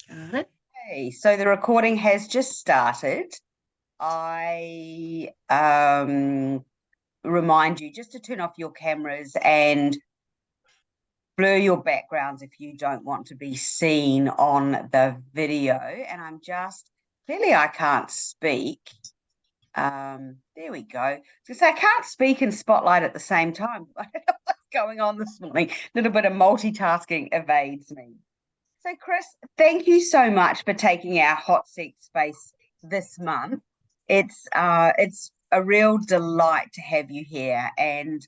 Got it. Okay, so the recording has just started. I remind you just to turn off your cameras and blur your backgrounds if you don't want to be seen on the video. And I'm just clearly I can't speak. There we go. So I can't speak and spotlight at the same time. I don't know what's going on this morning. A little bit of multitasking evades me. So, Chris, thank you so much for taking our hot seat space this month. It's a real delight to have you here. And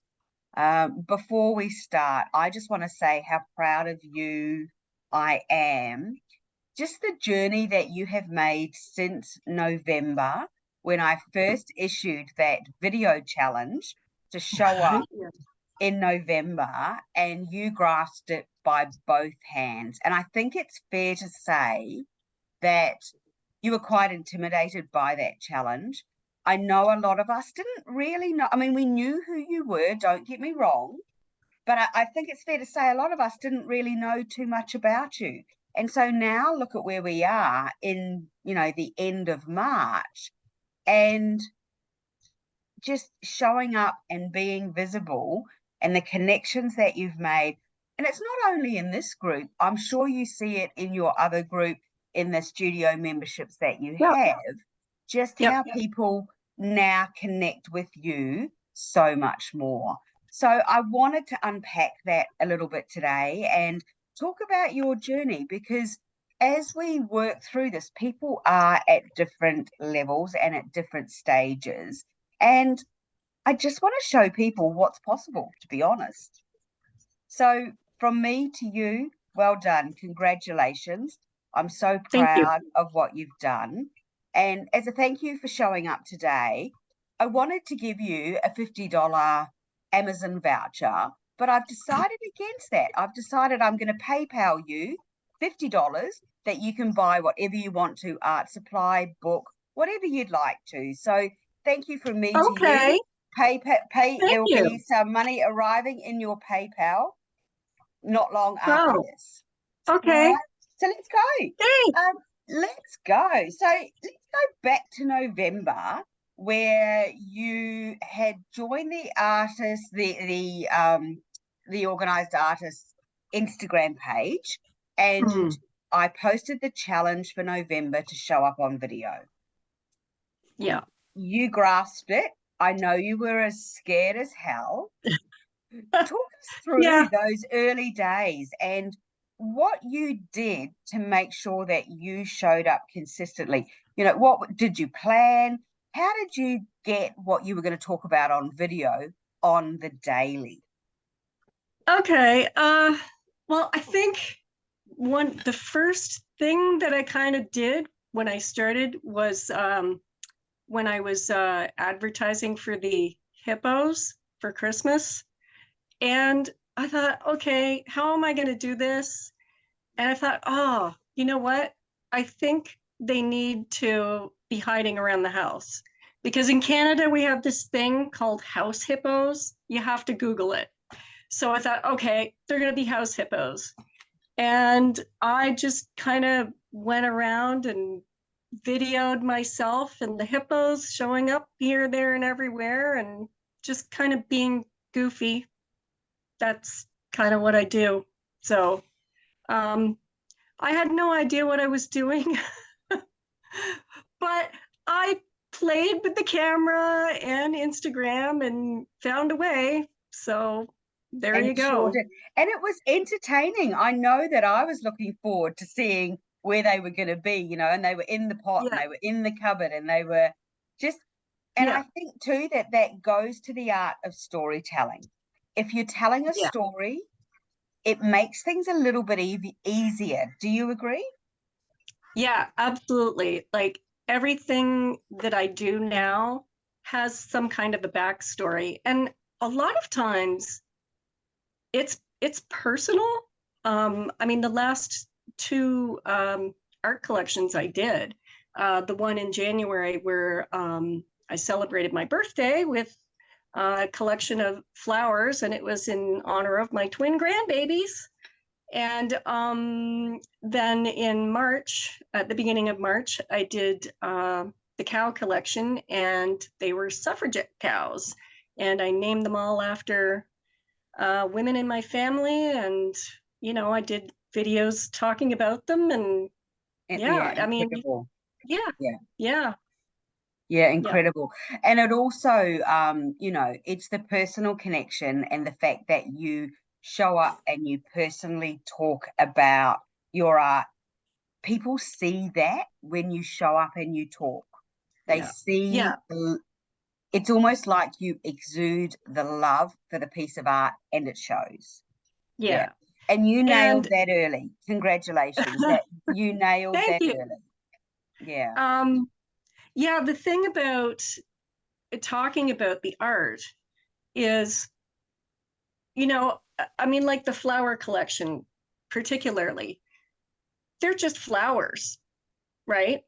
before we start, I just want to say how proud of you I am. Just the journey that you have made since November, when I first issued that video challenge to show up Yeah. in November, and you grasped it by both hands. And I think it's fair to say that you were quite intimidated by that challenge. I know a lot of us didn't really know. I mean, we knew who you were, don't get me wrong, but I think it's fair to say a lot of us didn't really know too much about you. And so now look at where we are in, the end of March, and just showing up and being visible and the connections that you've made. And it's not only in this group, I'm sure you see it in your other group, in the studio memberships that you Yep. have, just Yep. how people now connect with you so much more. So I wanted to unpack that a little bit today and talk about your journey, because as we work through this, people are at different levels and at different stages. And I just want to show people what's possible, to be honest. So, from me to you, well done. Congratulations. I'm so Thank you. proud of what you've done. And as a thank you for showing up today, I wanted to give you a $50 Amazon voucher, but I've decided against that. I've decided I'm going to PayPal you $50 that you can buy whatever you want to, art supply, book, whatever you'd like to. So, thank you from me to you. Okay. Pay. Thank There will you. be some money arriving in your PayPal not long after Oh, this. All okay. right. So let's go. Thanks. Let's go. So let's go back to November, where you had joined the organized artists Instagram page, and Hmm. I posted the challenge for November to show up on video. Yeah. You grasped it. I know you were as scared as hell. Talk us Yeah. through those early days and what you did to make sure that you showed up consistently. What did you plan? How did you get what you were going to talk about on video on the daily? Okay. Well, I think the first thing that I kind of did when I started was when I was advertising for the hippos for Christmas. And I thought, okay, how am I going to do this? And I thought, oh, you know what? I think they need to be hiding around the house. Because in Canada, we have this thing called house hippos. You have to Google it. So I thought, okay, they're going to be house hippos. And I just kind of went around and videoed myself and the hippos showing up here, there, and everywhere, and just kind of being goofy. That's kind of what I do. So um, I had no idea what I was doing, but I played with the camera and Instagram and found a way. So there And you you sure go. did. And it was entertaining. I know that I was looking forward to seeing where they were going to be, and they were in the pot and Yeah, they were in the cupboard and they were just, and I yeah, think too that that goes to the art of storytelling. If you're telling a yeah, story, it makes things a little bit easier. Do you agree? yeah, absolutely. Like everything that I do now has some kind of a backstory. And a lot of times it's personal. I mean, the last two art collections I did, the one in January where I celebrated my birthday with a collection of flowers, and it was in honor of my twin grandbabies. And then in March, at the beginning of March, I did the cow collection, and they were suffragette cows. And I named them all after women in my family. And, I did videos talking about them. And Yeah, yeah, I mean, incredible. yeah, Yeah. yeah, Yeah, yeah, incredible. And it also, it's the personal connection and the fact that you show up and you personally talk about your art. People see that when you show up and you talk. They yeah, yeah, see, it's almost like you exude the love for the piece of art and it shows. Yeah. yeah. And you nailed And that early. Congratulations. That you nailed thank that you. early. Yeah. Um, yeah, the thing about talking about the art is, I mean, like the flower collection, particularly, they're just flowers, right?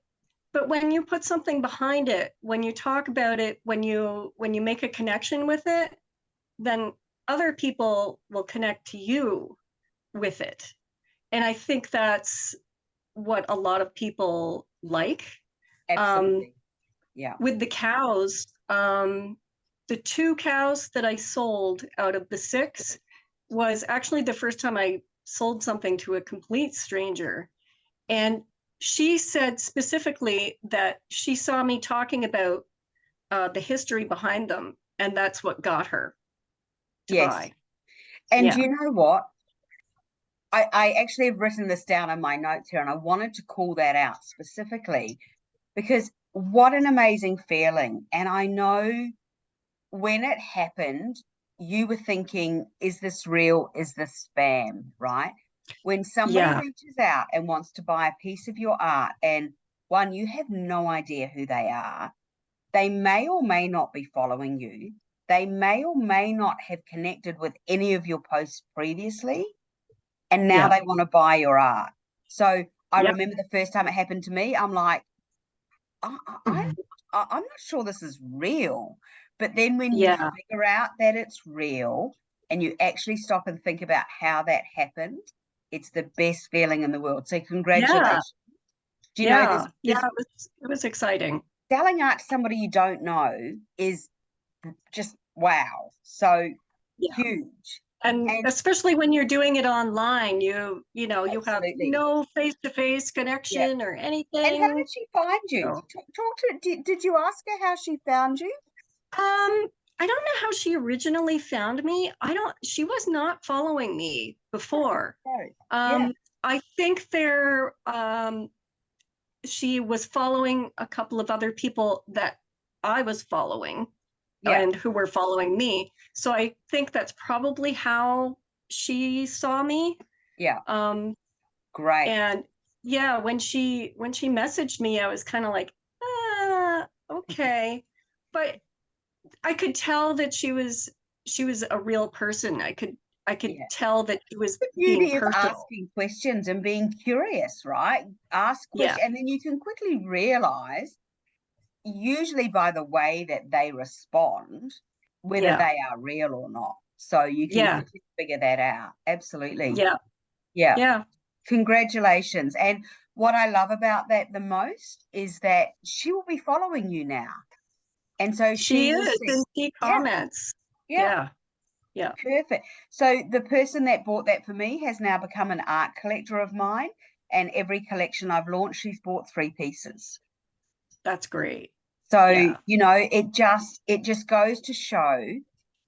But when you put something behind it, when you talk about it, when you make a connection with it, then other people will connect to you with it. And I think that's what a lot of people like. Um, Absolutely. Yeah. with the cows, the two cows that I sold out of the six was actually the first time I sold something to a complete stranger. And she said specifically that she saw me talking about the history behind them, and that's what got her to Yes. buy. And Yeah, you know what? I actually have written this down in my notes here, and I wanted to call that out specifically because what an amazing feeling. And I know when it happened, you were thinking, is this real? Is this spam? Right? When somebody yeah, reaches out and wants to buy a piece of your art, and one, you have no idea who they are, they may or may not be following you. They may or may not have connected with any of your posts previously, and now yeah, they want to buy your art. So I yeah, remember the first time it happened to me, I'm like, I, I, mhm, I'm not sure this is real. But then when you yeah, figure out that it's real and you actually stop and think about how that happened, it's the best feeling in the world. So yeah, congratulations. Do you know yeah, yeah. there's It was exciting. selling art to somebody you don't know is just wow. So Yeah. huge. And And especially when you're doing it online, you have absolutely. no face-to-face Yeah. connection or And how anything. did she find you? So, Talk to did you ask her how she found you? I don't know how she originally found me. She was not following me before. No. Yeah, Um, I think she was following a couple of other people that I was following yeah, and who were following me. So I think that's probably how she saw me. yeah. Um, Great. and yeah, when she messaged me, I was kind of like, okay. But I could tell that she was a real person. I could Yeah. tell that she was The being beauty of personal. asking questions and being curious, right? Ask Yeah, questions, and then you can quickly realize, usually by the way that they respond, whether yeah, they are real or not. So you can yeah, quickly figure that out. Absolutely. yeah, Yeah. yeah. Congratulations. And what I love about that the most is that she will be following you now. And so she She will is, see. and she Yeah, comments. yeah, Yeah, yeah, perfect. So the person that bought that for me has now become an art collector of mine. And every collection I've launched, she's bought three pieces. that's great. So, Yeah, it just goes to show,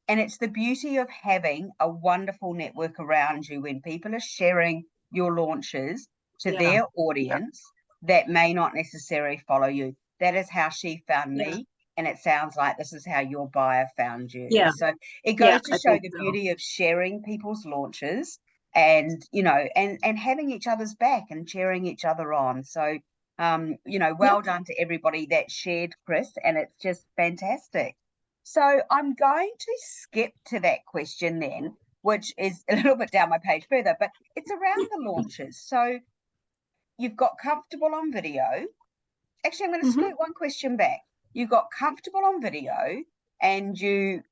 and it's the beauty of having a wonderful network around you when people are sharing your launches to yeah, their yeah, audience that may not necessarily follow you. That is how she found yeah, me. And it sounds like this is how your buyer found you. yeah, So it yeah. goes to I show think the so. beauty of sharing people's launches and, and having each other's back and cheering each other on. So, Yep. well done to everybody that shared, Chris, and it's just fantastic. So I'm going to skip to that question then, which is a little bit down my page further, but it's around the launches. So you've got comfortable on video. Actually, I'm going to Hmm. scoot one question back. You got comfortable on video, and maybe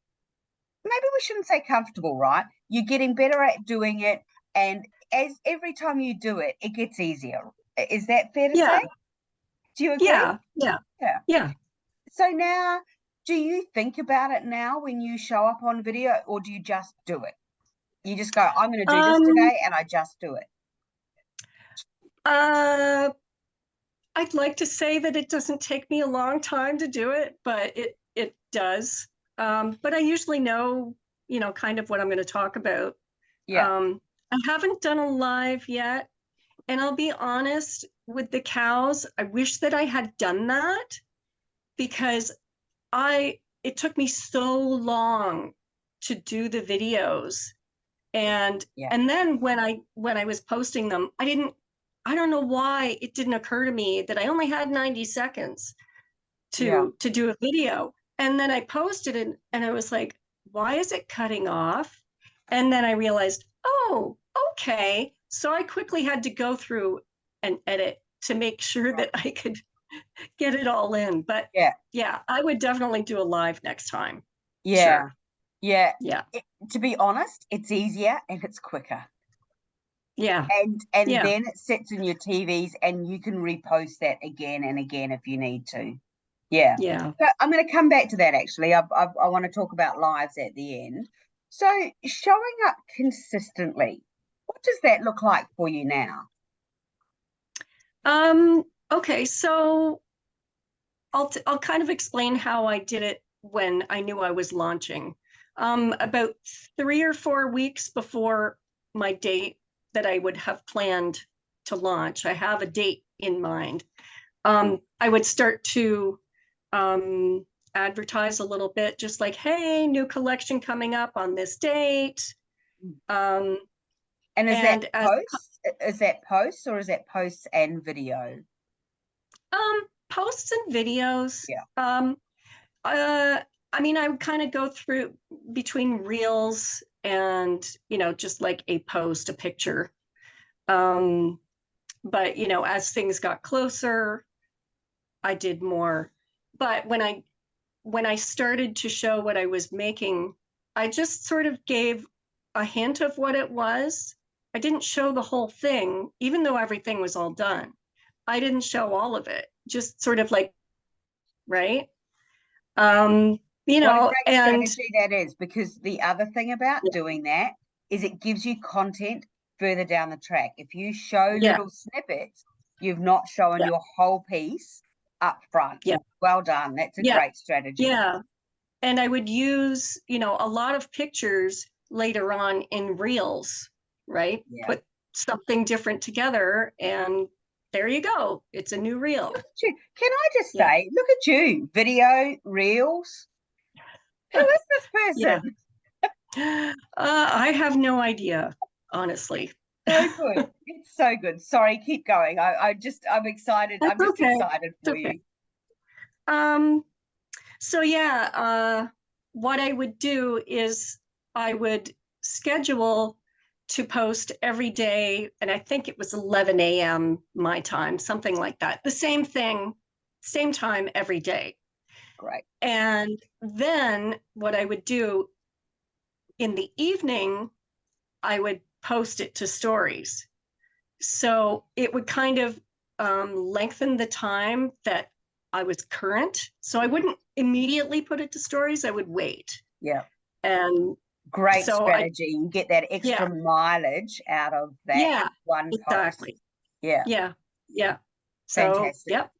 we shouldn't say comfortable, right? You're getting better at doing it. And as every time you do it, it gets easier. Is that fair to Yeah, say? Do you agree? yeah, yeah, Yeah. yeah. So now, do you think about it now when you show up on video, or do you just do it? You just go, I'm going to do this Um, today, and I just do it. uh, I'd like to say that it doesn't take me a long time to do it, but it does. But I usually know, kind of what I'm going to talk about. Yeah. I haven't done a live yet, and I'll be honest with the cows. I wish that I had done that because it took me so long to do the videos. And Yeah. and then when I was posting them, I don't know why it didn't occur to me that I only had 90 seconds Yeah. to do a video. And then I posted it and I was like, why is it cutting off? And then I realized, oh, okay. So I quickly had to go through and edit to make sure Right. that I could get it all in. But Yeah. yeah, I would definitely do a live next time. Yeah. Sure. Yeah. Yeah. To be honest, it's easier and it's quicker. Yeah. And Yeah. then it sits in your TVs and you can repost that again and again if you need to. Yeah. Yeah. So I'm going to come back to that actually. I want to talk about lives at the end. So showing up consistently, what does that look like for you now? Okay, so I'll kind of explain how I did it when I knew I was launching. About 3 or 4 weeks before my date that I would have planned to launch, I have a date in mind. I would start to um, advertise a little bit, just like, hey, new collection coming up on this date. Um, And is that and as posts? Is that posts or is that posts and video? posts and videos. Yeah. Uh, I mean, I would kind of go through between reels and, just like a post, a picture. Um, but, as things got closer, I did more. But when I started to show what I was making, I just sort of gave a hint of what it was. I didn't show the whole thing, even though everything was all done. I didn't show all of it, just sort of like, right? Um, What a great and strategy that is, because the other thing about doing that is it gives you content further down the track. If you show yeah, little snippets, you've not shown yeah, your whole piece up front. yeah, Well done. That's a yeah, great strategy. yeah. And I would use, a lot of pictures later on in reels, right? Yeah. Put something different together and there you go. It's a new reel. Can I just Yeah. say, look at you, video, reels. Who is this Yeah. person? I have no idea, honestly. So good. It's so good. Sorry, keep going. I'm excited. I'm That's just okay. excited It's for okay. you. Um, so yeah, what I would do is I would schedule to post every day, and I think it was 11 a.m. my time, something like that. The same thing, same time every day. Great. And then what I would do in the evening, I would post it to stories. So it would kind of lengthen the time that I was current. So I wouldn't immediately put it to stories. I would wait. Yeah. And Great so strategy. You get that yeah, extra mileage out of that yeah, one post. exactly. Yeah, Yeah, yeah. So, fantastic. yep.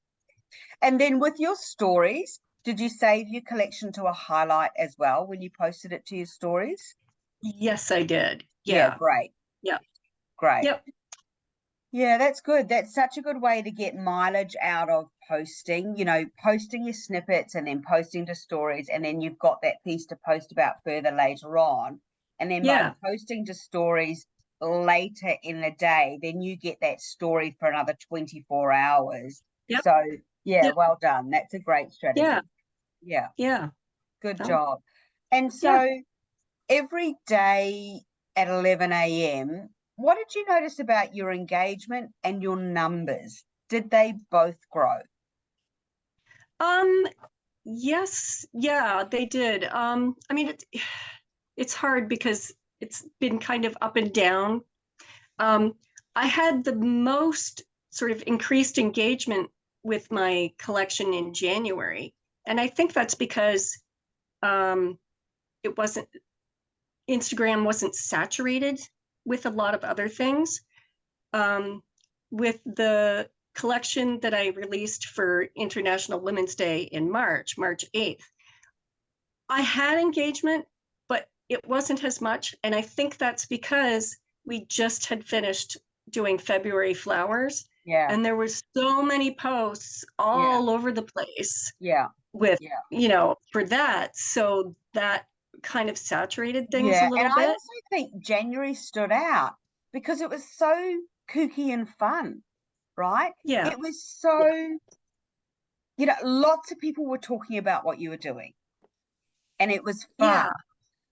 And then with your stories, did you save your collection to a highlight as well when you posted it to your stories? Yes, I did. Yeah, Yeah, great, yeah, great. yep, Yeah, that's good. That's such a good way to get mileage out of posting, posting your snippets and then posting to stories. And then you've got that piece to post about further later on. And then by yeah, posting to stories later in the day, then you get that story for another 24 hours. yep, So, yeah, yep, well done. That's a great yeah, strategy. Yeah, yeah. good So, job. And yeah. so every day at 11 a.m., what did you notice about your engagement and your numbers? Did they both grow? Um, yes, yeah, they did. I mean, it's hard because it's been kind of up and down. I had the most sort of increased engagement with my collection in January. And I think that's because um, it wasn't, Instagram wasn't saturated with a lot of other things. Um, with the collection that I released for International Women's Day in March, March 8th, I had engagement, but it wasn't as much. And I think that's because we just had finished doing February flowers. Yeah. And there were so many posts Yeah. all over the place Yeah. with, Yeah. for that. So that kind of saturated things a Yeah. And little I bit. also think January stood out because it was so kooky and fun, right? Yeah. It was so, lots of people were talking about what you were doing, and it was fun.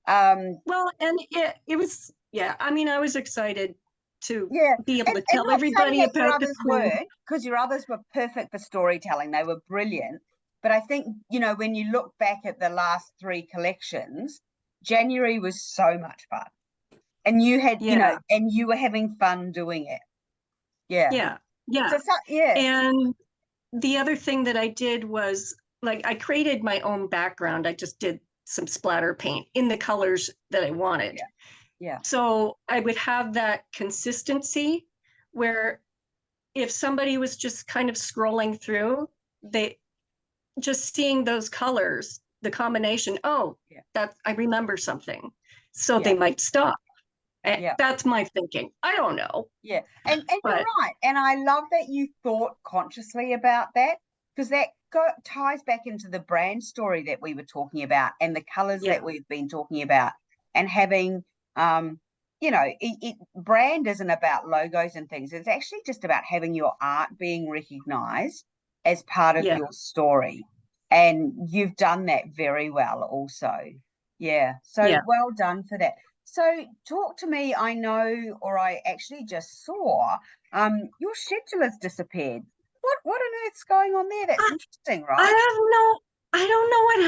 Yeah. Um, Well, and it was, yeah, I mean, I was excited to yeah, be able and to and tell not saying everybody that your about the others print. weren't, because your others were perfect for storytelling. They were brilliant. But I think, when you look back at the last three collections, January was so much fun. And you had, Yeah. and you were having fun doing it. Yeah. Yeah. Yeah. Yeah. And the other thing that I did was like I created my own background. I just did some splatter paint in the colors that I wanted. Yeah. Yeah. So I would have that consistency where if somebody was just kind of scrolling through, they just seeing those colors, the combination, oh, Yeah. that I remember something. So Yeah. they might stop. Yeah. That's my thinking. I don't know. Yeah. And you're But right. And I love that you thought consciously about that, because that ties back into the brand story that we were talking about and the colors yeah, that we've been talking about, and having brand isn't about logos and things. It's actually just about having your art being recognized as part of yeah. your story. And you've done that very well also. Yeah. So Yeah. well done for that. So talk to me. I know, or I actually just saw, your schedule has disappeared. What on earth's going on there? That's I, interesting, I right? have no, I don't know what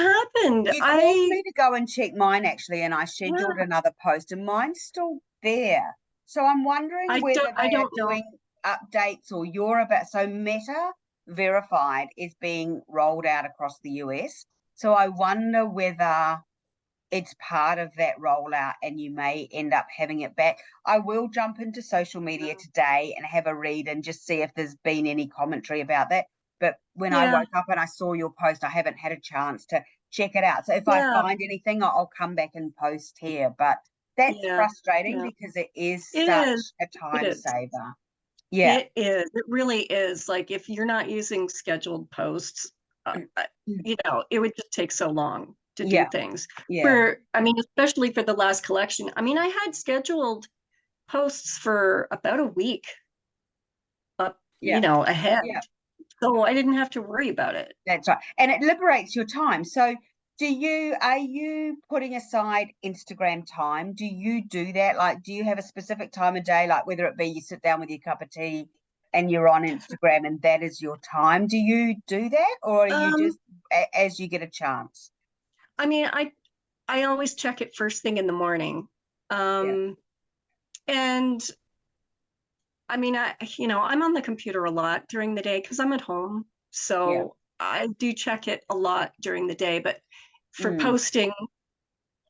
happened. You caused me to go and check mine actually, and I scheduled Yeah, another post, and mine's still there. So I'm wondering whether I they are don't know. doing updates, or you're about, so Meta Verified is being rolled out across the US. So I wonder whether it's part of that rollout and you may end up having it back. I will jump into social media today and have a read and just see if there's been any commentary about that. But when I Yeah, woke up and I saw your post, I haven't had a chance to check it out. So if I yeah, find anything, I'll come back and post here. But that's yeah, frustrating yeah. because it is It such is. a It time is. saver. Yeah. It is. It really is. Like if you're not using scheduled posts, it would just take so long to do Yeah. things. Yeah. I mean, especially for the last collection. I mean, I had scheduled posts for about a week up, Yeah. ahead. Yeah. So I didn't have to worry about it. That's right. And it liberates your time. So are you putting aside Instagram time? Do you do that? Like, do you have a specific time of day, like whether it be you sit down with your cup of tea and you're on Instagram and that is your time? Do you do that, or are you Um, just as you get a chance? I mean, I always check it first thing in the morning. Yeah. Um, and I mean, I'm on the computer a lot during the day because I'm at home. Yeah. So I do check it a lot during the day. But for Mm, posting,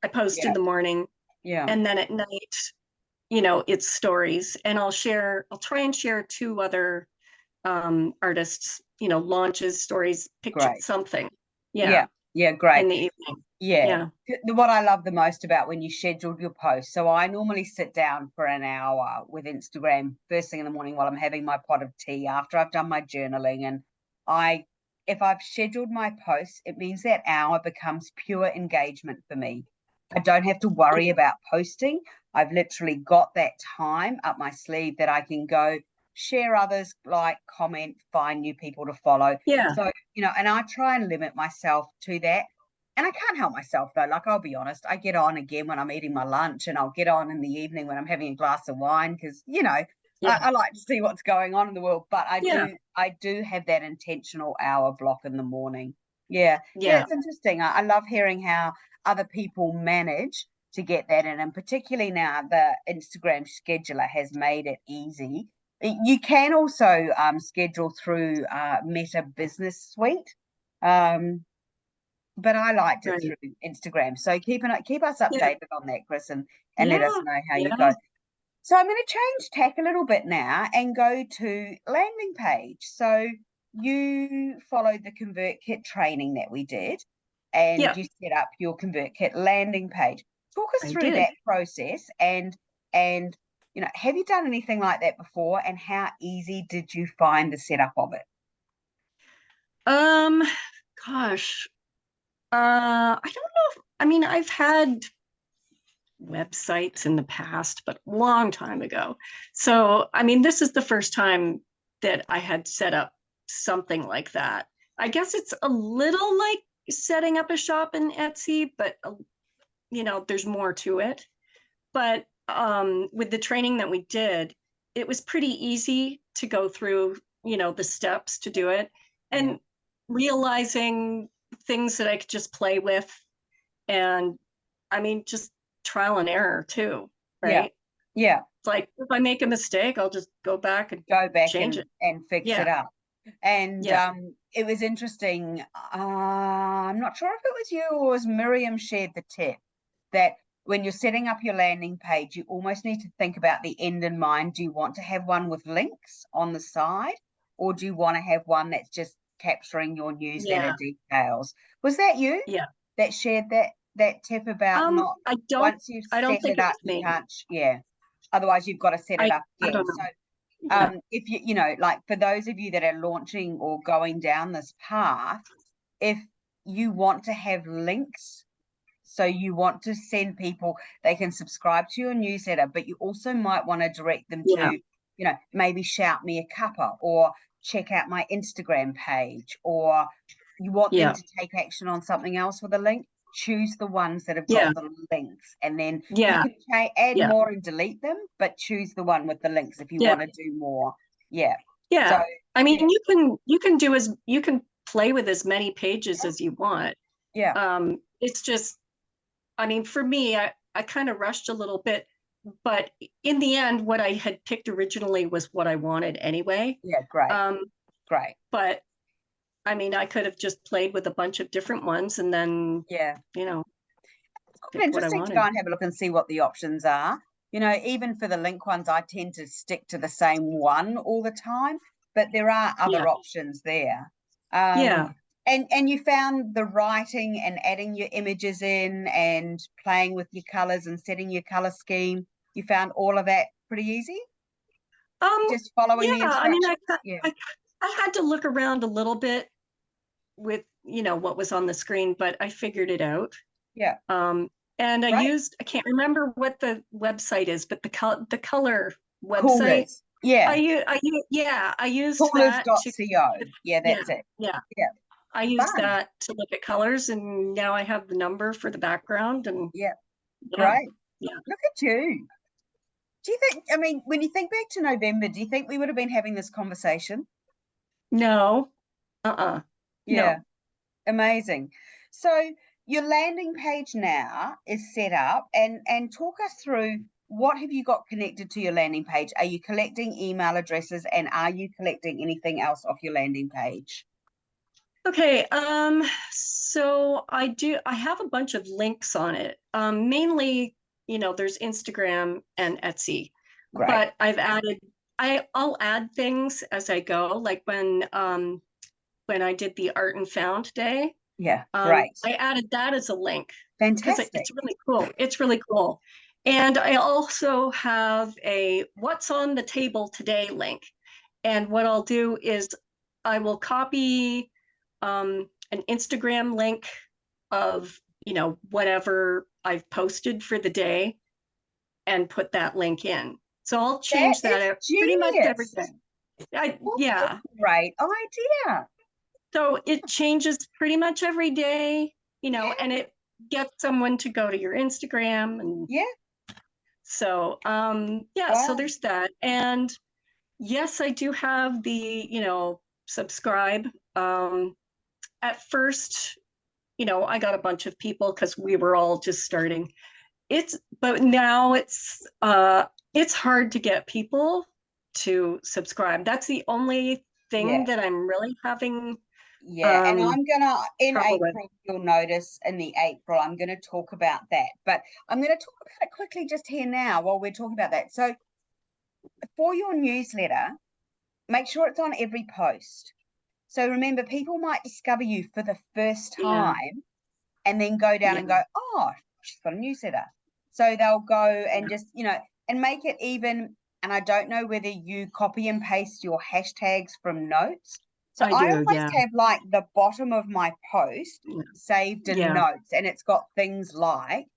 I post in yeah. the morning Yeah. and then at night, it's stories. And I'll try and share two other artists, launches, stories, picture, Great. something. Yeah. Yeah, Yeah. Great. in the evening. Yeah. Yeah. What I love the most about when you scheduled your post. So I normally sit down for an hour with Instagram first thing in the morning while I'm having my pot of tea after I've done my journaling. And if I've scheduled my posts, it means that hour becomes pure engagement for me. I don't have to worry about posting. I've literally got that time up my sleeve that I can go share others, like, comment, find new people to follow. Yeah. So, and I try and limit myself to that. And I can't help myself though. Like, I'll be honest, I get on again when I'm eating my lunch, and I'll get on in the evening when I'm having a glass of wine, because Yeah. I like to see what's going on in the world. But Yeah. I do have that intentional hour block in the morning. Yeah, yeah, Yeah. it's interesting. I love hearing how other people manage to get that in. And particularly now, the Instagram scheduler has made it easy. You can also schedule through Meta Business Suite. But I liked it Right. through Instagram. So keep us Yeah. updated on that, Chris, and Yeah. let us know how you Yeah. go. So I'm going to change tack a little bit now and go to landing page. So you followed the ConvertKit training that we did, and Yeah. you set up your ConvertKit landing page. Talk us I through did. that process, and have you done anything like that before, and how easy did you find the setup of it? Um, gosh. I don't know if, I mean, I've had websites in the past, but long time ago. So, I mean, this is the first time that I had set up something like that. I guess it's a little like setting up a shop in Etsy, but there's more to it. But with the training that we did, it was pretty easy to go through, the steps to do it, Yeah, and realizing things that I could just play with. And I mean, just trial and error too, yeah, right? yeah. It's like if I make a mistake, I'll just go back and Go back change it. and fix it Yeah, up. And yeah, it was interesting. I'm not sure if it was you or was Miriam shared the tip that when you're setting up your landing page, you almost need to think about the end in mind. Do you want to have one with links on the side, or do you want to have one that's just capturing your newsletter yeah, details? Was that you yeah. that shared that tip about not I don't, once you've I don't set think it it up, was you me. can't, yeah. Otherwise, you've got to set it up I again. don't So know. Yeah, if like for those of you that are launching or going down this path, if you want to have links, so you want to send people, they can subscribe to your newsletter, but you also might want to direct them yeah, to, maybe shout me a cuppa or check out my Instagram page, or you want them yeah, to take action on something else with a link. Choose the ones that have yeah, got the links, and then you yeah, can add yeah, more and delete them, but choose the one with the links if you yeah, want to do more. Yeah. So yeah. I mean, yeah, you can play with as many pages as you want. yeah, It's just, I mean, for me, I kind of rushed a little bit, but in the end, what I had picked originally was what I wanted anyway. yeah, great, Um, great. but I mean, I could have just played with a bunch of different ones and then, Yeah. you know, Quite pick what I interesting to go wanted. and have a look and see what the options are. Even for the link ones, I tend to stick to the same one all the time, but there are Yeah. other options there. Um, Yeah. and you found the writing and adding your images in and playing with your colors and setting your color scheme. You found all of that pretty easy, Um, just following yeah, the I mean, instructions. Yeah, I, I had to look around a little bit with, what was on the screen, but I figured it out. yeah, Um, and great. I can't remember what the website is, but the color website, Coolers. Yeah, yeah, I used that to, coolers.co. Yeah, yeah, that's it. yeah, Yeah, I used fun. that to look at colors, and now I have the number for the background, and Yeah, yeah, great. yeah. Look at you. Do you think, I mean, when you think back to November, do you think we would have been having this conversation? No, uh-uh, Yeah, no. amazing. So your landing page now is set up, and talk us through what have you got connected to your landing page? Are you collecting email addresses, and are you collecting anything else off your landing page? Okay, so I have a bunch of links on it. Mainly, there's Instagram and Etsy, Great. but I'll add things as I go. Like when I did the Art and Found Day, Yeah, great. I added that as a link because Fantastic. it's really cool. It's really cool. And I also have a What's on the Table Today link. And what I'll do is I will copy an Instagram link of, whatever I've posted for the day and put that link in. So I'll That change that is out pretty much every genius. day. What a Yeah. great idea. So it changes pretty much every day, Yeah, and it gets someone to go to your Instagram. And yeah. so, yeah, so Wow. there's that. And yes, I do have the, subscribe. At first, I got a bunch of people because we were all just starting. but now it's hard to get people to subscribe. That's the only thing Yeah. that I'm really having Yeah, and I'm gonna, in trouble with. April, you'll notice in the April, I'm gonna talk about that. But I'm gonna talk about it quickly just here now while we're talking about that. So for your newsletter, make sure it's on every post. So remember, people might discover you for the first Yeah, time and then go down yeah, and go, oh, she's got a newsletter. So they'll go and yeah. just, and make it even. And I don't know whether you copy and paste your hashtags from notes. So I I do. always Yeah, have like the bottom of my post yeah, saved in yeah, notes, and it's got things like,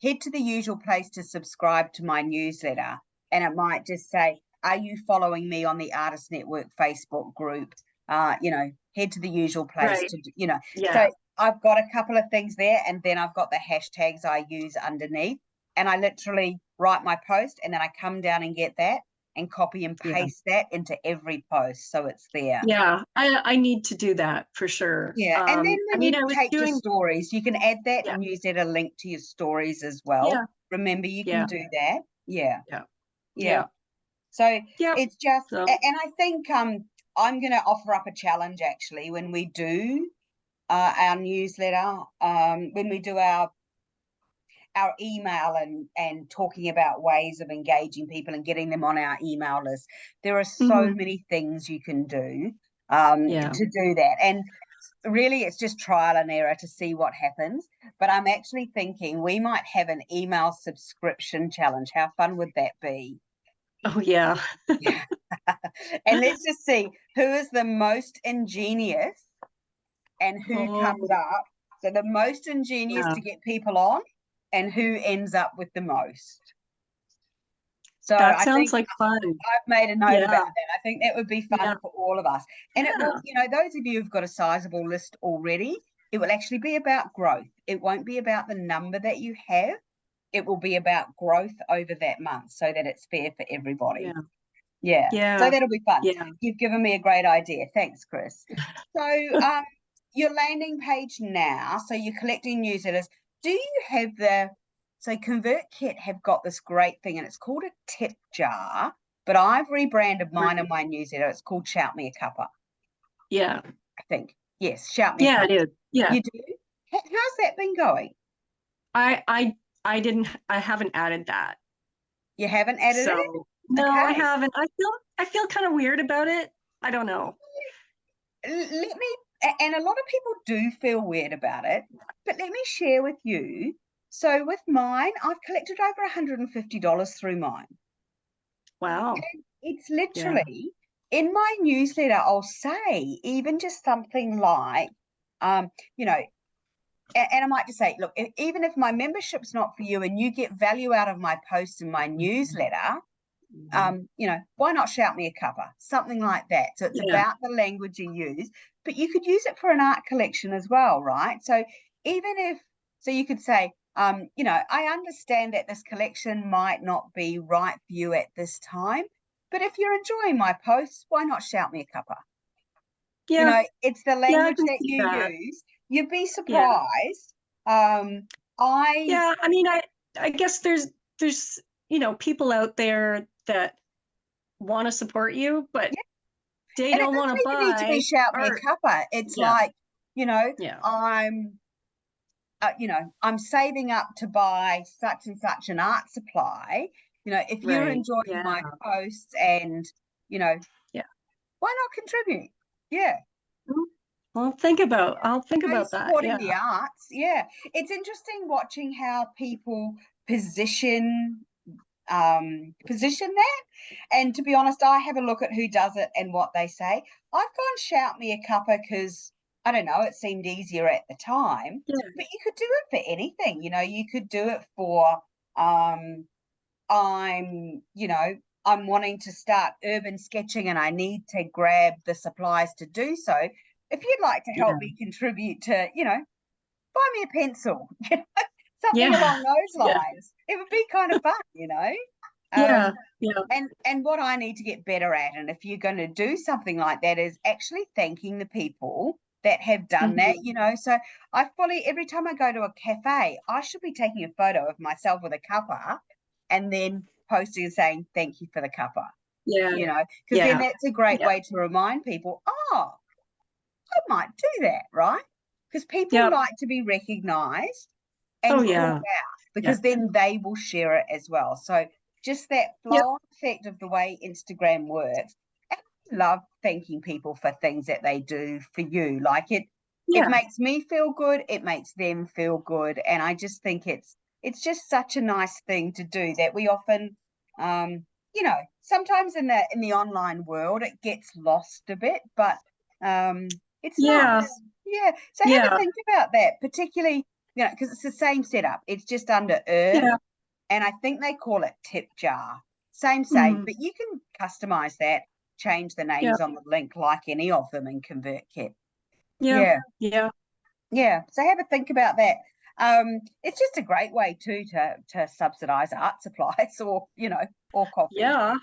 head to the usual place to subscribe to my newsletter. And it might just say, are you following me on the Artist Network Facebook group? Head to the usual place right. to. So Yeah, I've got a couple of things there, and then I've got the hashtags I use underneath. And I literally write my post, and then I come down and get that and copy and yeah, paste that into every post. So it's there. yeah. I need to do that for sure. Yeah. And then I when mean, you I was take to doing. stories, you can add that Yeah, newsletter link to your stories as well. yeah, Remember, you can yeah, do that. Yeah. yeah, Yeah. yeah, So yeah. it's just, So, and I think I'm going to offer up a challenge actually when we do our newsletter, when we do our email and talking about ways of engaging people and getting them on our email list. There are so mhm, many things you can do yeah. to do that. And really, it's just trial and error to see what happens. But I'm actually thinking we might have an email subscription challenge. How fun would that be? Oh, yeah. Yeah. And let's just see who is the most ingenious and who comes Oh, up. So the most ingenious yeah. to get people on and who ends up with the most. So That I sounds think like fun. I've made a note Yeah, about that. I think that would be yeah, fun for all of us. And it will, yeah, those of you who've got a sizable list already, it will actually be about growth. It won't be about the number that you have. It will be about growth over that month so that it's fair for everybody. yeah, Yeah. So yeah, that'll be fun. yeah. You've given me a great idea. Thanks, Chris. So your landing page now, so you're collecting newsletters. Do you have so ConvertKit have got this great thing and it's called a tip jar, but I've rebranded mine and Right. my newsletter. It's called Shout Me a Cuppa, Yeah, I think. Yes, Shout Me a yeah, it Cuppa. is. Yeah. You do? How's that been going? I I I haven't added that. You haven't added it? So no, I Okay. haven't. I feel kind of weird about it. I don't know. Let me, and a lot of people do feel weird about it, but let me share with you. So with mine, I've collected over $150 through mine. Wow. It's Yeah. literally in my newsletter, I'll say even just something like, um, you know, and I might just say, look, even if my membership's not for you and you get value out of my posts in my newsletter, Mhm. why not shout me a cuppa? Something like that. So it's Yeah. about the language you use, but you could use it for an art collection as well, right? So even if, so you could say, I understand that this collection might not be right for you at this time, but if you're enjoying my posts, why not shout me a cuppa? Yeah. It's the Yeah, I language can that see you that. use. You'd be Yeah. surprised. Um, I Yeah, I mean, I guess there's people out there that want to support you, but they And it don't want to doesn't even need to be buy shout me a art. cuppa. It's Yeah. like, you know, Yeah. I'm, I'm saving up to buy such and such an art supply. If you're Right. enjoying Yeah. my posts and, you know, Yeah. why not contribute? Yeah. Mm. I'll think about that. Supporting Yeah. the arts. Yeah. It's interesting watching how people position position that. And to be honest, I have a look at who does it and what they say. I've gone shout me a cuppa because I don't know, it seemed easier at the time. Yeah. But you could do it for anything. You could do it for um I'm, I'm wanting to start urban sketching and I need to grab the supplies to do so. If you'd like to help Yeah. me contribute to, buy me a pencil, something Yeah. along those Yeah. lines. It would be kind of fun. Yeah. Um, Yeah. and what I need to get better at, and if you're going to do something like that, is actually thanking the people that have done that, Mhm. you know. So I fully, every time I go to a cafe, I should be taking a photo of myself with a cuppa and then posting and saying, thank you for the cuppa, Yeah. you know, because then Yeah. that's a great Yeah. way to remind people, oh, I might do that, right? Because people Yep. like to be recognized Oh and called yeah. out Yeah. because then they will share it as well. So just that Yep. flow effect of the way Instagram works. And I love thanking people for things that they do for you. Like it Yeah. makes me feel good, it makes them feel good. And I just think it's just such a nice thing to do that we often you know, sometimes in the online world it gets lost a bit, but it's Yeah. nice. Yeah. So have a Yeah. think about that, particularly, you know, because it's the same setup. It's just under Earn, Yeah. and I think they call it Tip Jar. Same, Mhm. but you can customize that, change the Yeah. names on the link like any of them in ConvertKit. Yeah. Yeah, Yeah. yeah. So have a think about that. It's just a great way too to subsidize art supplies or, you know, or coffee. Yeah.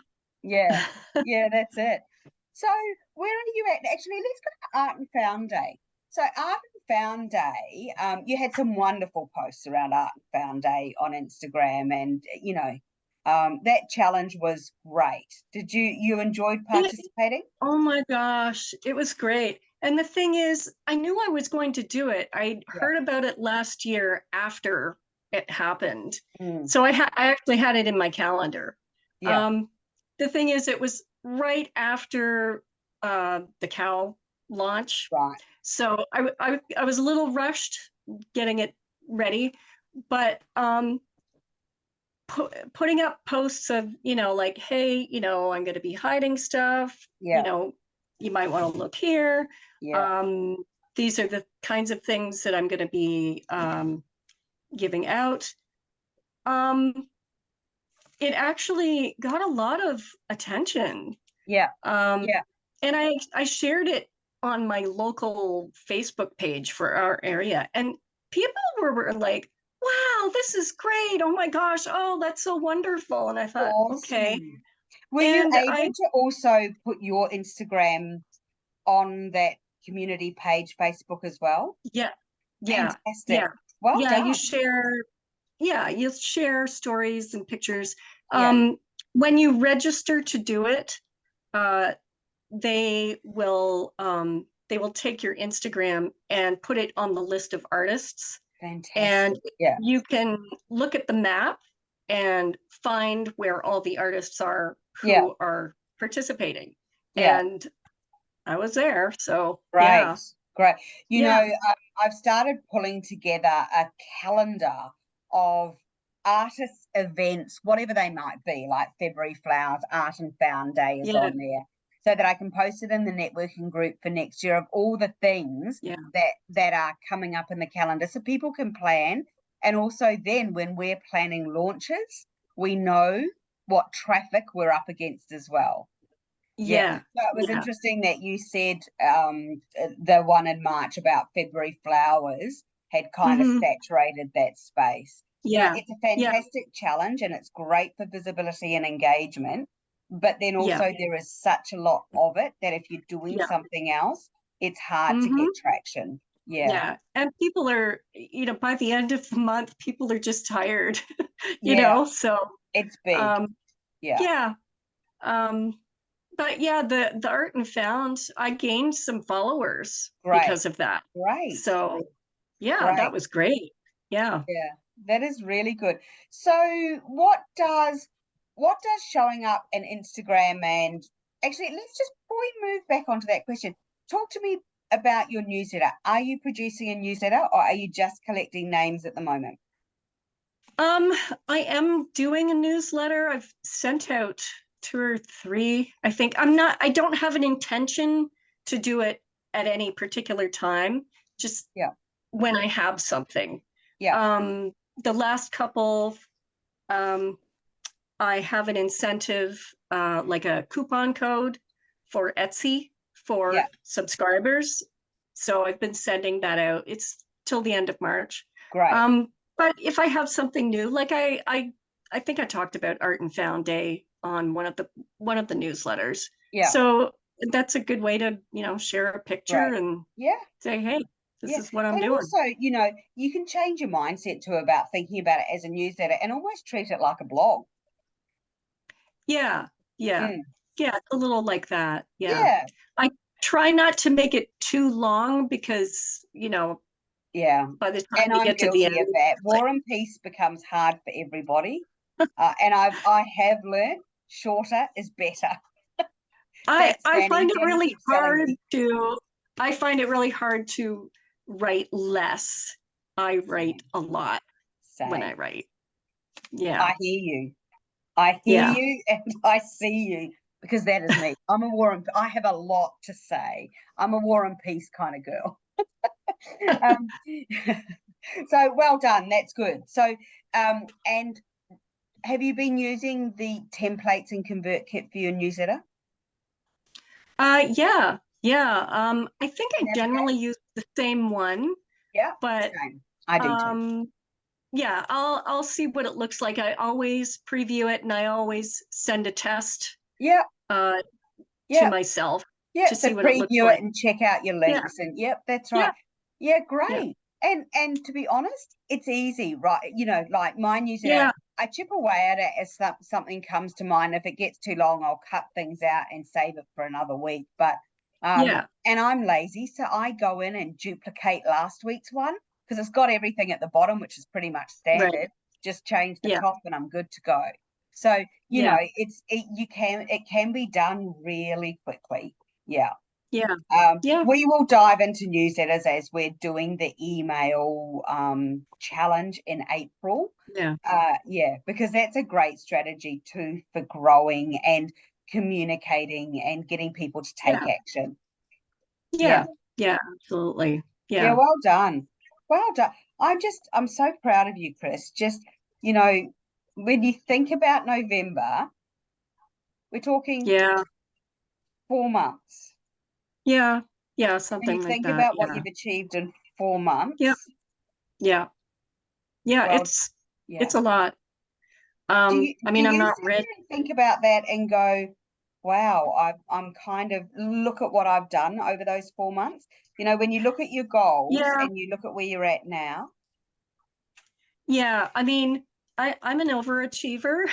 Yeah, yeah, that's it. So where are you at? Actually, let's go to Art and Found Day. So Art and Found Day, you had some wonderful posts around Art and Found Day on Instagram, and you know, that challenge was great. Did you enjoyed It, participating? oh my gosh, it was great. And the thing is, I knew I was going to do it. I Yeah, heard about it last year after it happened. mm, So I actually had it in my calendar. yeah, Um, the thing is, it was right after the cow launch. right, So I was a little rushed getting it ready, but putting up posts of, like, hey, I'm going to be hiding stuff, yeah, you might want to look here. yeah, um, these are the kinds of things that I'm going to be giving out. um, it actually got a lot of attention. yeah, um, yeah. and I shared it on my local Facebook page for our area, and people were like, wow, this is great, oh my gosh, oh, that's so wonderful. And I thought, okay. Awesome. Were you And able to also put your Instagram on that community page, Facebook as well? yeah, yeah, Fantastic. yeah, Well yeah, done. you share stories and pictures. Yeah. When you register to do it, uh, they will take your Instagram and put it on the list of artists, and Fantastic. Yeah. you can look at the map and find where all the artists are Yeah. who are participating. Yeah. And I was there, so Great. yeah. Great. You know, Yeah. I've started pulling together a calendar of artists' events, whatever they might be, like February Flowers, Art and Found Day is Yeah. on there, so that I can post it in the networking group for next year of all the things Yeah. that are coming up in the calendar so people can plan. And also then when we're planning launches, we know what traffic we're up against as well. Yeah. Yeah. So it was Yeah. interesting that you said the one in March about February flowers had kind of Hmm. saturated that space. You know, Yeah. it's a Yeah. fantastic challenge and it's great for visibility and engagement. But then Yeah. also there is such a lot of it that if you're doing Yeah. something else, it's hard to Hmm. get traction. Yeah. Yeah. And people are, by the end of the month, people are just tired, Yeah. so It's big. um, Yeah. yeah. Um, but yeah, the Art and Found, I gained some followers Great. because of that. Great. So yeah, that Great. was great. Yeah. Yeah, that is really good. So what does showing up in Instagram and actually let's just before we move back onto that question, talk to me about your newsletter. Are you producing a newsletter or are you just collecting names at the moment? Um, I am doing a newsletter. I've sent out two or three. I don't have an intention to do it at any particular time, just Yeah, when I have something. yeah, Um, the last couple, um, I have an incentive, like a coupon code for Etsy yeah, for subscribers. So I've been sending that out. It's till the end of March. great. But if I have something new, like I think I talked about Art and Found Day on one of the newsletters. Yeah, So that's a good way to, share a picture Great. and Yeah. say, hey, this Yeah. is what I'm But doing. also, you can change your mindset to about thinking about it as a newsletter and almost treat it like a blog. Yeah, yeah, Mm. yeah, a little like that. Yeah. Yeah. I try not to make it too long because, Yeah. by the time And you I'm get to the guilty of end, that. it's like, War and Peace becomes hard for everybody. And I have learned shorter is better. I That's I find it Danny really keeps telling hard me. to I find it really hard to write less. I write Same, a lot when I same. write. Yeah. I hear you. I hear Yeah. you and I see you because that is me. I have a lot to say. I'm a War and Peace kind of girl. um, so well done. That's good. So, and have you been using the templates and ConvertKit for your newsletter? Yeah. Yeah. I think I Navigate? generally use the same one, Yeah, but same. I do too. um yeah, I'll see what it looks like. I always preview it and I always send a test Yeah, uh to yeah. myself Yeah, to so see what it looks preview it like. and check out your Yeah. links and yep, that's right. Yeah. Yeah, Yeah. great. And to be honest, it's easy, right? Like my newsletter, Yeah. I chip away at it as something comes to mind. If it gets too long, I'll cut things out and save it for another week. But Yeah. and I'm lazy, so I go in and duplicate last week's one because it's got everything at the bottom, which is pretty much Right. standard. Just change the Yeah. top and I'm good to go. So, Yeah. it can be done really quickly. Yeah. Yeah. Yeah. We will dive into newsletters as we're doing the email challenge in April. Yeah. Yeah, because that's a great strategy too for growing and communicating and getting people to take Yeah. action. Yeah, Yeah. Yeah. Absolutely. yeah, Yeah. well done. Well done. I'm so proud of you, Chris. Just, you know, when you think about November, we're talking Yeah. 4 months. Yeah. Yeah. When you Something like think that. about what Yeah. you've achieved in four Yeah. months, Yeah. Yeah. well, It's yeah. a lot. I Do mean, I'm you not sit rich. there and think about that and go, wow, I'm kind of look at what I've done over those 4 months? When you look at your goals Yeah. and you look at where you're at now, Yeah. I mean, I'm an overachiever.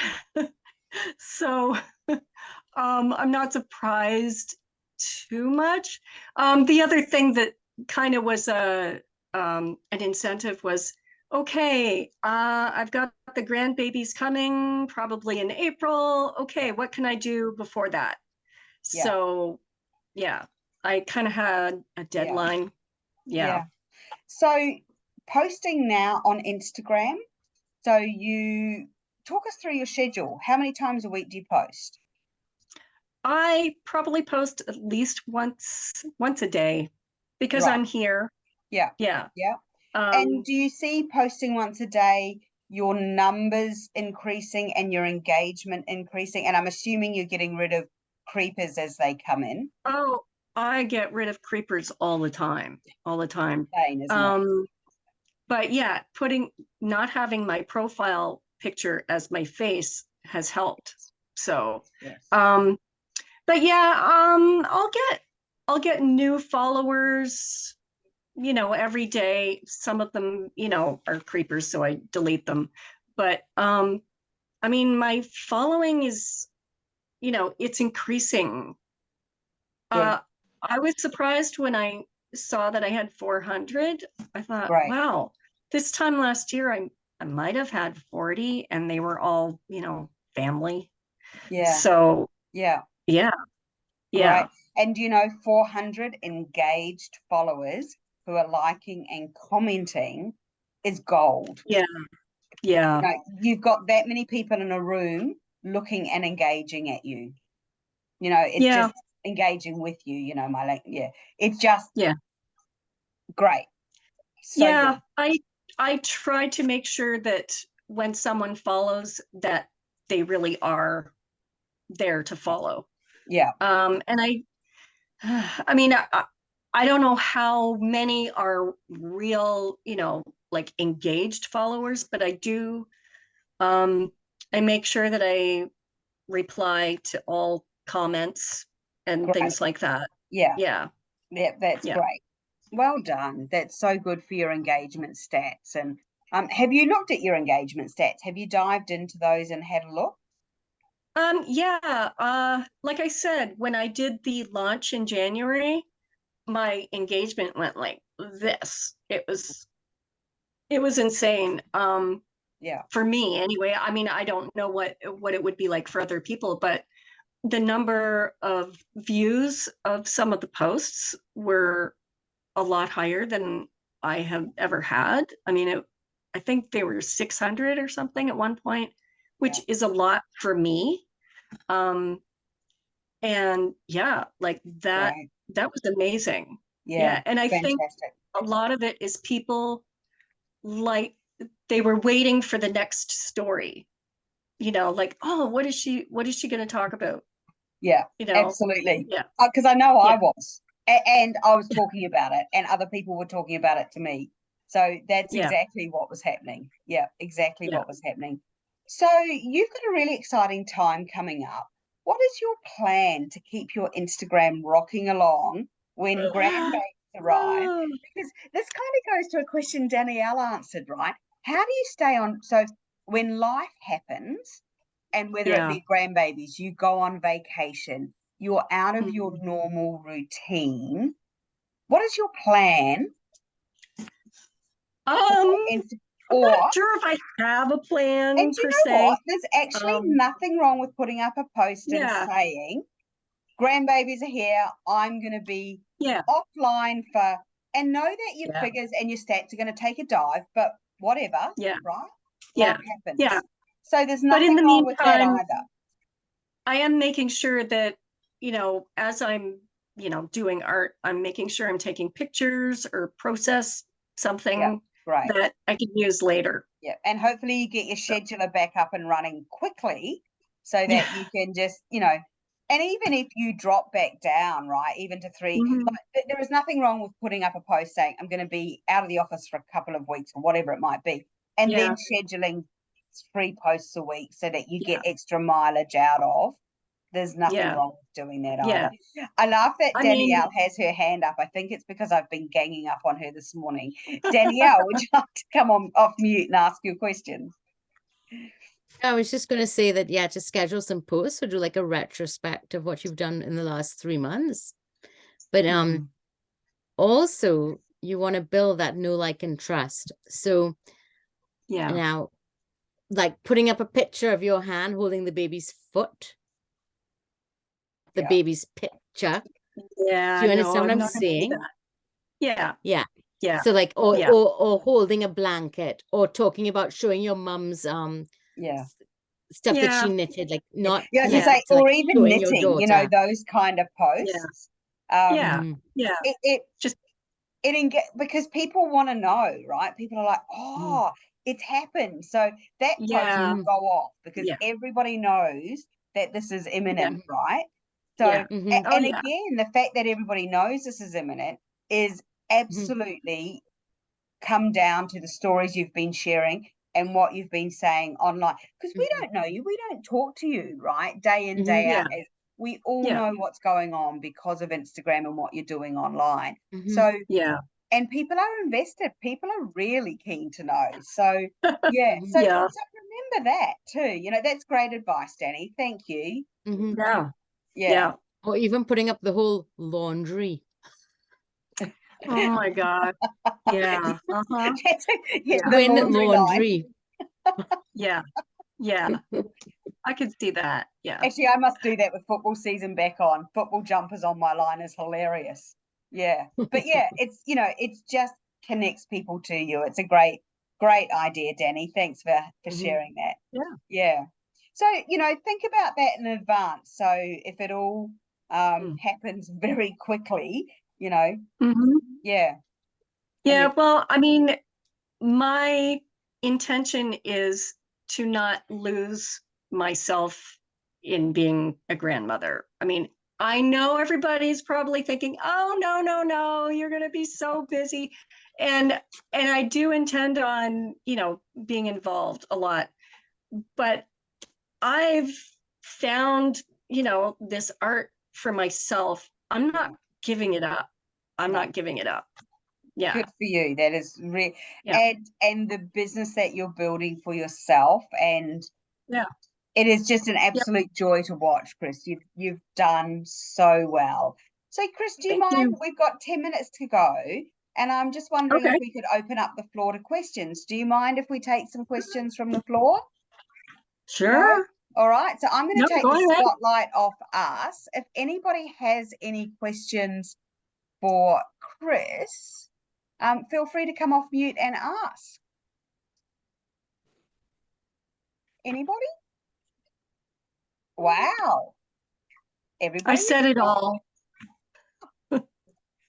So I'm not surprised too much. The other thing that kind of was an incentive was, okay, I've got the grandbabies coming probably in April. yeah, Okay, what can I do before that? yeah, So yeah, I kind of had a yeah, deadline. Yeah. yeah. So posting now on Instagram. So you talk us through your schedule. How many times a week do you post? I probably post at least once a day because Right. I'm here. Yeah. Yeah. Yeah. And Um, do you see posting once a day, your numbers increasing and your engagement increasing? And I'm assuming you're getting rid of creepers as they come in. oh, I get rid of creepers all the time, all the time. Insane, isn't it? Um, but yeah, not having my profile picture as my face has helped. So, Yes. um, but yeah, I'll get new followers, every day. Some of them, are creepers, so I delete them. But I mean, my following is, it's increasing. Good. Uh, I was surprised when I saw that I had 400. I thought, Great. wow, this time last year I might have had 40 and they were all, family. Yeah. So, Yeah. yeah, Great. yeah, And 400 engaged followers who are liking and commenting is gold. yeah, yeah, You've got that many people in a room looking and engaging at you. It's yeah, just engaging with you, yeah. It's just yeah, great. So yeah. good. I try to make sure that when someone follows that they really are there to follow. Yeah. And I mean, I don't know how many are real, like engaged followers, but I do, I make sure that I reply to all comments. and Great. things like that. Yeah. Yeah. Yeah, that's Yeah. great. Well done. That's so good for your engagement stats. And have you looked at your engagement stats? Have you dived into those and had a look? Yeah. Like I said, when I did the launch in January, my engagement went like this. It was insane. Yeah. For me anyway. I mean, I don't know what it would be like for other people, but the number of views of some of the posts were a lot higher than I have ever had. I mean, I think they were 600 or something at one point, which Yeah. is a lot for me. And yeah, like Right. that was amazing. Yeah. Yeah, and I think Fantastic. a lot of it is people like they were waiting for the next story. Like, oh, what is she going to talk about? Yeah, You know? absolutely. Yeah. Because I know I Yeah. was, and I was talking about it, and other people were talking about it to me. So that's Yeah. exactly what was happening. Yeah, exactly Yeah. what was happening. So you've got a really exciting time coming up. What is your plan to keep your Instagram rocking along when grandbabies arrive? Oh, Because this kind of goes to a question Danielle answered, right? How do you stay on? So when life happens, and whether it yeah. be grandbabies, you go on vacation, you're out of your Mhm. normal routine. What is your plan for I'm not or sure if I have a plan and you per know what? se. There's actually Um, nothing wrong with putting up a post and yeah. saying, grandbabies are here, I'm gonna be Yeah. offline for and know that your Yeah. figures and your stats are gonna take a dive, but whatever, Yeah. right? Life Yeah. Yeah. happens. So there's But in nothing the wrong with that meantime, either. I am making sure that, as I'm, doing art, I'm making sure I'm taking pictures or process Yeah, something great. that I can use later. Yeah, and hopefully you get your So, scheduler back up and running quickly so yeah. that you can just, and even if you drop back down, right, even to three, Mhm. like there is nothing wrong with putting up a post saying, I'm going to be out of the office for a couple of weeks or whatever it might be, and then Yeah. scheduling 3 posts a week so that you get Yeah. extra mileage out of. There's nothing Yeah. wrong with doing that Yeah. either. I love that I mean, Danielle has her hand up. I think it's because I've been ganging up on her this morning. Danielle, would you like to come on off mute and ask your questions? I was just going to say that, yeah, to schedule some posts or do like a retrospect of what you've done in the last 3 months. But also you want to build that know, like, and trust. So yeah. now, like putting up a picture of your hand holding the baby's foot, the Yeah. baby's picture. Yeah. Do you No, understand what I'm I'm not going to do saying? that. Yeah. Yeah. Yeah. So like, or, Yeah. or holding a blanket or talking about showing your mum's Yeah. stuff that she Yeah. knitted, like not Yeah, I was gonna Yeah. connected say, to like or even showing your knitting, daughter. those kind of Yeah. posts. Yeah. Mhm. Yeah. It Just, because people want to know, right? People are like, Mhm. oh, it's happened. So that post yeah. will Mhm. go off because Yeah. everybody knows that this is Yeah. imminent, right? So, Yeah. Mhm. Oh, and yeah. again, the fact that everybody knows this is imminent is Mhm. absolutely come down to the stories you've been sharing and what you've been saying online. Because we Mhm. don't know you, we don't talk to you, right? Day in, day Mhm. out. Yeah. We all Yeah. know what's going on because of Instagram and what you're doing online. Mhm. So, Yeah. and people are invested, people are really keen to know. So, yeah. So, Mhm. Yeah. so remember that too. That's great advice, Danny. Thank you. Mhm. Yeah. Yeah. Yeah. Or even putting up the whole laundry. Oh my God. Yeah. Uh-huh. Yeah, Yeah. the Twin laundry line. laundry. Yeah. Yeah. I could see that. Yeah. Actually, I must do that with football season back on. Football jumpers on my line is hilarious. Yeah. But yeah, it's just connects people to you. It's a great, great idea, Danny. Thanks for Mhm. sharing that. Yeah. Yeah. So, think about that in advance. So if it all Mm. happens very quickly, you know, Mhm. yeah. And Yeah. you Well, I mean, my intention is to not lose myself in being a grandmother. I mean, I know everybody's probably thinking, "Oh, no, no, no, you're going to be so busy." And I do intend on, being involved a lot. But I've found, this art for myself, I'm not giving it up. I'm No. not giving it up. Yeah. Good for you. That is Yeah. and the business that you're building for yourself, and Yeah. it is just an absolute joy to watch, Chris. You've done so well. So, Chris, do you Thank mind? you. We've got 10 minutes to go, and I'm just wondering if Okay. we could open up the floor to questions. Do you mind if we take some questions from the floor? Sure. All right. So I'm going No, to take go the ahead. spotlight off us. If anybody has any questions for Chris, feel free to come off mute and ask. Anybody? Wow. Everybody. I said it all.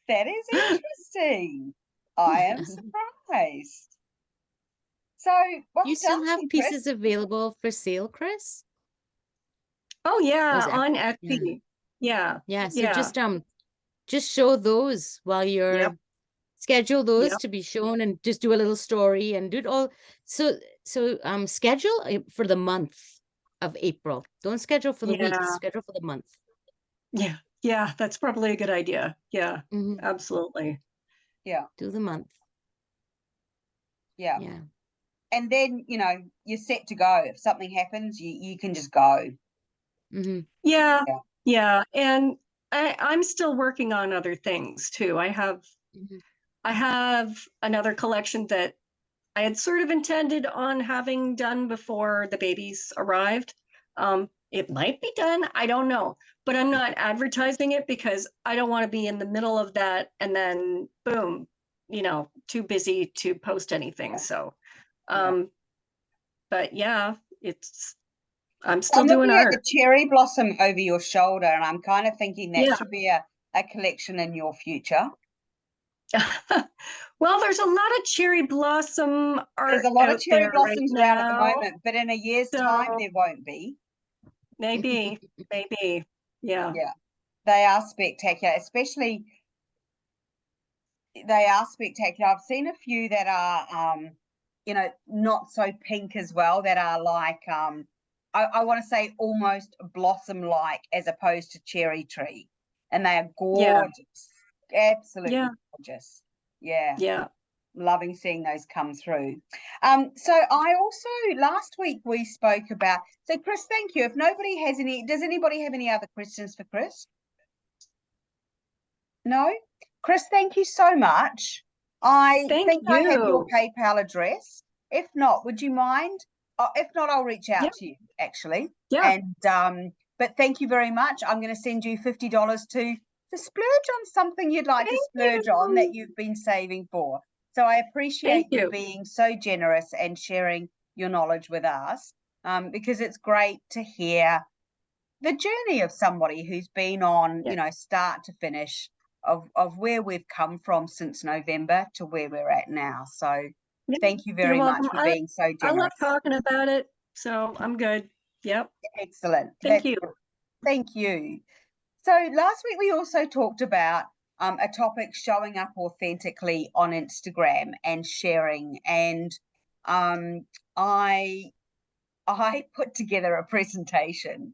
That is interesting. I am surprised. So, well You still done, have Chris. pieces available for sale, Chris? Oh yeah, Was it- on Yeah. Etsy. Yeah. Yeah. So Yeah. just show those while you're Yep. schedule those Yep. to be shown, and just do a little story and do it all. So schedule for the month of April. Don't schedule for the week, Yeah. schedule for the month. Yeah. Yeah. That's probably a good idea. Yeah. Mhm. Absolutely. Yeah. Do the month. Yeah. Yeah. And then, you're set to go. If something happens, you can just go. Mm-hmm. Yeah. Yeah. Yeah. And I'm still working on other things too. I have another collection that I had sort of intended on having done before the babies arrived. It might be done, I don't know, but I'm not advertising it because I don't want to be in the middle of that and then boom, too busy to post anything. So, but yeah, I'm still I'm doing looking at the art. cherry blossom over your shoulder, and I'm kind of thinking that Yeah. should be a collection in your future. Well, there's a lot of cherry blossom art. There's a lot of out cherry there blossoms right around at the now. moment, but in a year's So time, there won't be. maybe, yeah. Yeah, they are spectacular, especially they are spectacular. I've seen a few that are, not so pink as well, that are like, I want to say almost blossom-like as opposed to cherry tree. And they are gorgeous, absolutely gorgeous. Yeah. Yeah. Loving seeing those come through. So I also, last week we spoke about, so Chris, thank you. If nobody has does anybody have any other questions for Chris? No? Chris, thank you so much. I think I have your PayPal address. If not, would you mind? If not, I'll reach out to you, actually. Yeah. And but thank you very much. I'm going to send you $50 to splurge on something you'd like to splurge on that you've been saving for. So I appreciate you being so generous and sharing your knowledge with us, because it's great to hear the journey of somebody who's been on, start to finish of where we've come from since November to where we're at now. So thank you very much for being so generous. I love talking about it, so I'm good. Yep. Excellent. Thank you. Thank you. So last week we also talked about a topic, showing up authentically on Instagram and sharing. And I put together a presentation,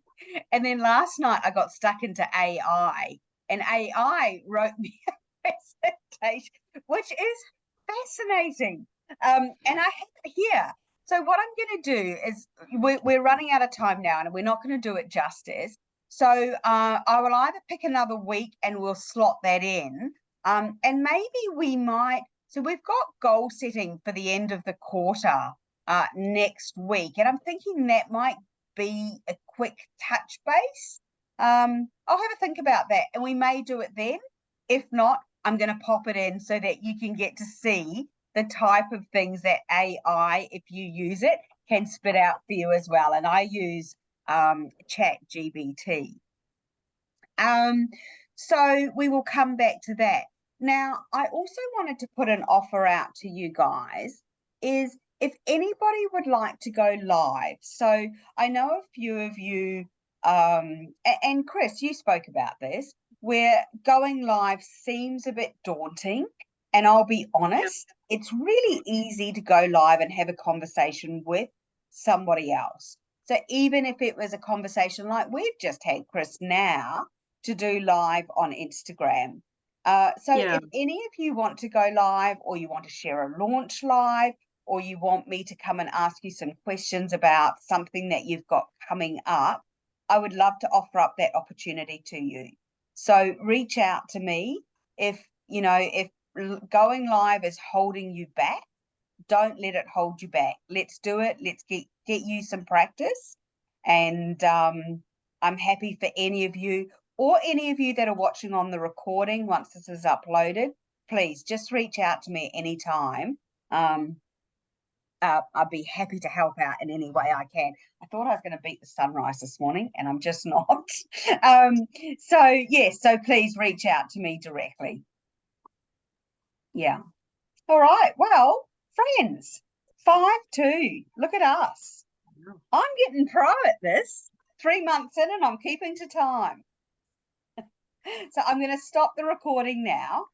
and then last night I got stuck into AI, and AI wrote me a presentation, which is fascinating. And I have it here. So what I'm going to do is, we're running out of time now, and we're not going to do it justice. So I will either pick another week and we'll slot that in. And maybe we might, so we've got goal setting for the end of the quarter next week. And I'm thinking that might be a quick touch base. I'll have a think about that, and we may do it then. If not, I'm going to pop it in so that you can get to see the type of things that AI, if you use it, can spit out for you as well. And I use ChatGPT. So we will come back to that. Now, I also wanted to put an offer out to you guys, is if anybody would like to go live. So I know a few of you, and Chris, you spoke about this, where going live seems a bit daunting. And I'll be honest, it's really easy to go live and have a conversation with somebody else. So even if it was a conversation like we've just had, Chris, now, to do live on Instagram. So Yeah. if any of you want to go live, or you want to share a launch live, or you want me to come and ask you some questions about something that you've got coming up, I would love to offer up that opportunity to you. So reach out to me. If going live is holding you back, don't let it hold you back. Let's do it. Let's get you some practice. And I'm happy for any of you, or any of you that are watching on the recording once this is uploaded. Please just reach out to me anytime. I'd be happy to help out in any way I can. I thought I was going to beat the sunrise this morning, and I'm just not. So yes, so please reach out to me directly. Yeah. All right. Well, friends, 5-2. Look at us. I'm getting pro at this. 3 months in, and I'm keeping to time. So I'm going to stop the recording now.